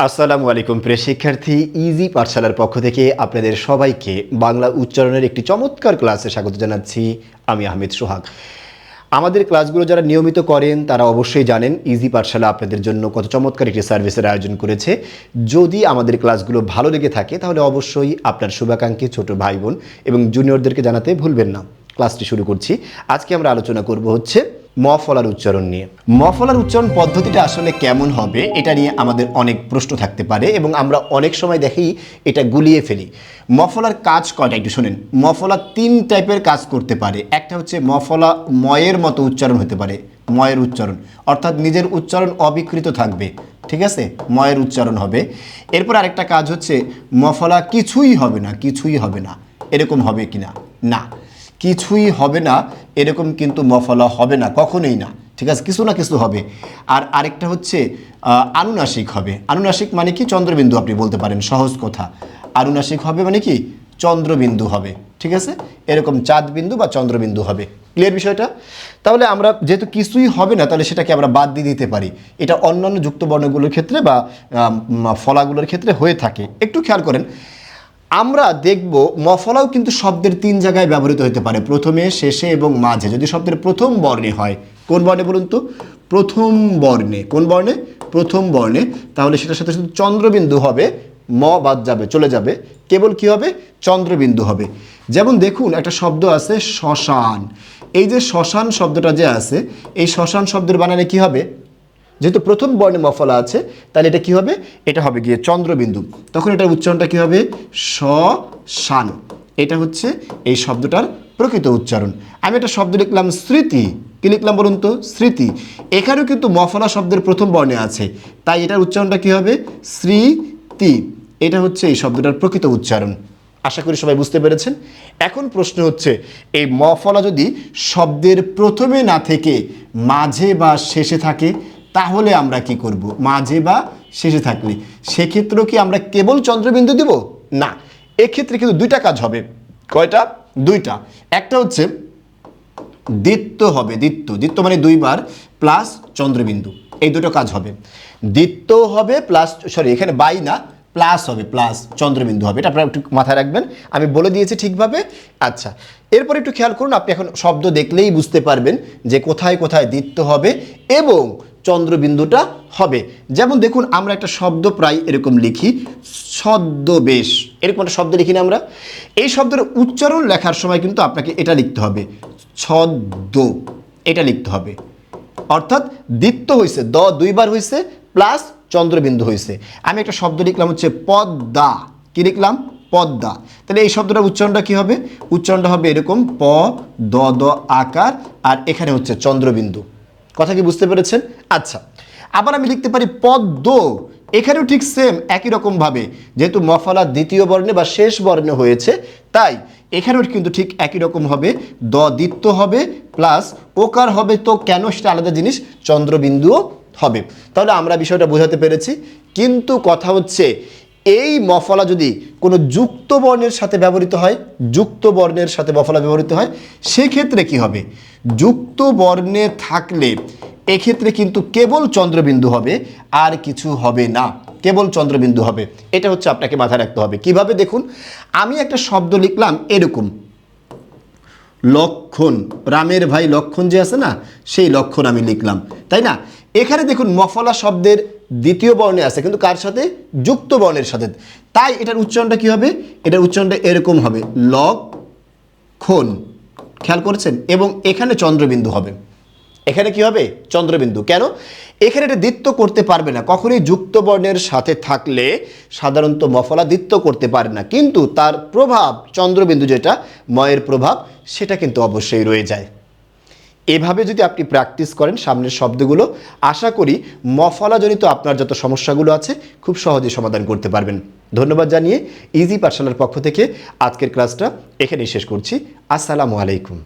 আসসালামু আলাইকুম প্রিয় শিক্ষার্থী, ইজি পাঠশালার পক্ষ থেকে আপনাদের সবাইকে বাংলা উচ্চারণের একটি চমৎকার ক্লাসে স্বাগত জানাচ্ছি। আমি আহমেদ সোহাগ। আমাদের ক্লাসগুলো যারা নিয়মিত করেন তারা অবশ্যই জানেন ইজি পাঠশালা আপনাদের জন্য কত চমৎকার একটি সার্ভিসের আয়োজন করেছে। যদি আমাদের ক্লাসগুলো ভালো লেগে থাকে তাহলে অবশ্যই আপনার শুভাকাঙ্ক্ষী ছোট ভাই বোন এবং জুনিয়রদেরকে জানাতে ভুলবেন না। ক্লাসটি শুরু করছি। আজকে আমরা আলোচনা করব হচ্ছে মফলার উচ্চারণ নিয়ে। মফলার উচ্চারণ পদ্ধতিটা আসলে কেমন হবে এটা নিয়ে আমাদের অনেক প্রশ্ন থাকতে পারে এবং আমরা অনেক সময় দেখি এটা গুলিয়ে ফেলি। মফলার কাজ কয়টা একটু শুনেন। মফলা 3 টাইপের কাজ করতে পারে। একটা হচ্ছে মফলা ময়ের মতো উচ্চারণ হতে পারে, ময়ের উচ্চারণ, অর্থাৎ নিজের উচ্চারণ অবিকৃত থাকবে, ঠিক আছে, ময়ের উচ্চারণ হবে। এরপর আরেকটা কাজ হচ্ছে মফলা কিছুই হবে না, কিছুই হবে না, এরকম হবে কিনা, না কিছুই হবে না এরকম কিন্তু মফলা হবে না, কখনোই না, ঠিক আছে, কিছু না কিছু হবে। আর আরেকটা হচ্ছে আনুনাসিক হবে। আনুনাসিক মানে কি? চন্দ্রবিন্দু আপনি বলতে পারেন, সহজ কথা। আনুনাসিক হবে মানে কি? চন্দ্রবিন্দু হবে, ঠিক আছে, এরকম চাঁদ বিন্দু বা চন্দ্রবিন্দু হবে। ক্লিয়ার বিষয়টা? তাহলে আমরা যেহেতু কিছুই হবে না তাহলে সেটাকে আমরা বাদ দিয়ে দিতে পারি। এটা অন্যান্য যুক্ত বর্ণগুলোর ক্ষেত্রে বা ফলাগুলোর ক্ষেত্রে হয়ে থাকে। একটু খেয়াল করেন, আমরা দেখব মফলাও কিন্তু শব্দের 3 জায়গায় ব্যবহৃত হতে পারে, প্রথমে, শেষে এবং মাঝে। যদি শব্দের প্রথম বর্ণে হয়, কোন বর্ণে বলুন তো? প্রথম বর্ণে। কোন বর্ণে? প্রথম বর্ণে। তাহলে সেটার সাথে শুধু চন্দ্রবিন্দু হবে, ম বাদ যাবে, চলে যাবে, কেবল কি হবে? চন্দ্রবিন্দু হবে। যেমন দেখুন একটা শব্দ আছে শ্মশান। এই যে শ্মশান শব্দটা যে আছে, এই শ্মশান শব্দের বানানে কি হবে? যেহেতু প্রথম বর্ণে মফলা আছে তাহলে এটা কি হবে? এটা হবে গিয়ে চন্দ্রবিন্দু। তখন এটার উচ্চারণটা কি হবে? শ্মশান। এটা হচ্ছে এই শব্দটার প্রকৃত উচ্চারণ। আমি একটা শব্দ লিখলাম স্মৃতি। কি লিখলাম বলুন তো? স্মৃতি। এখানেও কিন্তু মফলা শব্দের প্রথম বর্ণে আছে, তাই এটার উচ্চারণটা কি হবে? স্মৃতি। এটা হচ্ছে এই শব্দটার প্রকৃত উচ্চারণ। আশা করি সবাই বুঝতে পেরেছেন। এখন প্রশ্ন হচ্ছে, এই মফলা যদি শব্দের প্রথমে না থেকে মাঝে বা শেষে থাকে তাহলে আমরা কি করব? মাঝে বা শেষে থাকলে সেক্ষেত্রেও কি আমরা কেবল চন্দ্রবিন্দু দিব? না, এক্ষেত্রে কিন্তু 2টা কাজ হবে। কয়টা? 2টা। একটা হচ্ছে দ্বিত্ব হবে। দ্বিত্ব মানে 2 বার প্লাস চন্দ্রবিন্দু, এই 2টো কাজ হবে। দ্বিত্ব হবে প্লাস, সরি এখানে বাই না, প্লাস হবে, প্লাস চন্দ্রবিন্দু হবে। এটা আপনারা একটু মাথায় রাখবেন, আমি বলে দিয়েছি ঠিকভাবে। আচ্ছা, এরপর একটু খেয়াল করুন, আপনি এখন শব্দ দেখলেই বুঝতে পারবেন যে কোথায় কোথায় দ্বিত্ব হবে এবং চন্দ্রবিন্দুটা হবে। যেমন দেখুন, আমরা একটা শব্দ প্রায় এরকম লিখি, ছদ্মবেশ, এরকম একটা শব্দ লিখি না আমরা? এই শব্দের উচ্চারণ লেখার সময় কিন্তু আপনাকে এটা লিখতে হবে, ছদ্ম, এটা লিখতে হবে। অর্থাৎ দ্বিত্ব হয়েছে, 2 বার হয়েছে প্লাস চন্দ্রবিন্দু হয়েছে। আমি একটা শব্দ লিখলাম হচ্ছে পদ্মা। কি লিখলাম? পদ্মা। তাহলে এই শব্দটার উচ্চারণটা কি হবে? উচ্চারণটা হবে এরকম, প দ দ আকার, আর এখানে হচ্ছে চন্দ্রবিন্দু। কথা কি বুঝতে পেরেছেন? আচ্ছা, আবার আমি লিখতে পারি পদ্ম। এখানেও ঠিক সেম একই রকমভাবে, যেহেতু মফলা দ্বিতীয় বর্ণে বা শেষ বর্ণে হয়েছে, তাই এখানেও কিন্তু ঠিক একই রকম হবে, দ্বিত্ব হবে প্লাস ওকার হবে। তো কেন সেটা আলাদা জিনিস, চন্দ্রবিন্দুও হবে। তাহলে আমরা বিষয়টা বোঝাতে পেরেছি। কিন্তু কথা হচ্ছে, এই মফলা যদি কোনো যুক্ত বর্ণের সাথে ব্যবহৃত হয়, যুক্ত বর্ণের সাথে মফলা ব্যবহৃত হয়, সেক্ষেত্রে কি হবে? যুক্ত বর্ণে থাকলে এক্ষেত্রে কিন্তু কেবল চন্দ্রবিন্দু হবে, আর কিছু হবে না, কেবল চন্দ্রবিন্দু হবে। এটা হচ্ছে আপনাকে মাথায় রাখতে হবে। কিভাবে? দেখুন, আমি একটা শব্দ লিখলাম এরকম, লক্ষণ, রামের ভাই লক্ষণ যে আছে না, সেই লক্ষণ আমি লিখলাম, তাই না? এখানে দেখুন মফলা শব্দের দ্বিতীয় বর্ণে আছে, কিন্তু কার সাথে? যুক্ত বর্ণের সাথে। তাই এটার উচ্চারণটা কি হবে? এটার উচ্চারণটা এরকম হবে, লক্ষণ। খেয়াল করেছেন? এবং এখানে চন্দ্রবিন্দু হবে। এখানে কি হবে? চন্দ্রবিন্দু। কেন? এখানে এটা দ্বিত্ব করতে পারবে না। কখনোই যুক্ত বর্ণের সাথে থাকলে সাধারণত মফলা দ্বিত্ব করতে পারে না, কিন্তু তার প্রভাব, চন্দ্রবিন্দু যেটা ময়ের প্রভাব, সেটা কিন্তু অবশ্যই রয়ে যায়। এভাবে যদি আপনি প্র্যাকটিস করেন সামনের শব্দগুলো, আশা করি মফলাজনিত আপনার যত সমস্যাগুলো আছে খুব সহজে সমাধান করতে পারবেন। ধন্যবাদ জানিয়ে ইজি পাঠশালার পক্ষ থেকে আজকের ক্লাসটা এখানেই শেষ করছি। আসসালামু আলাইকুম।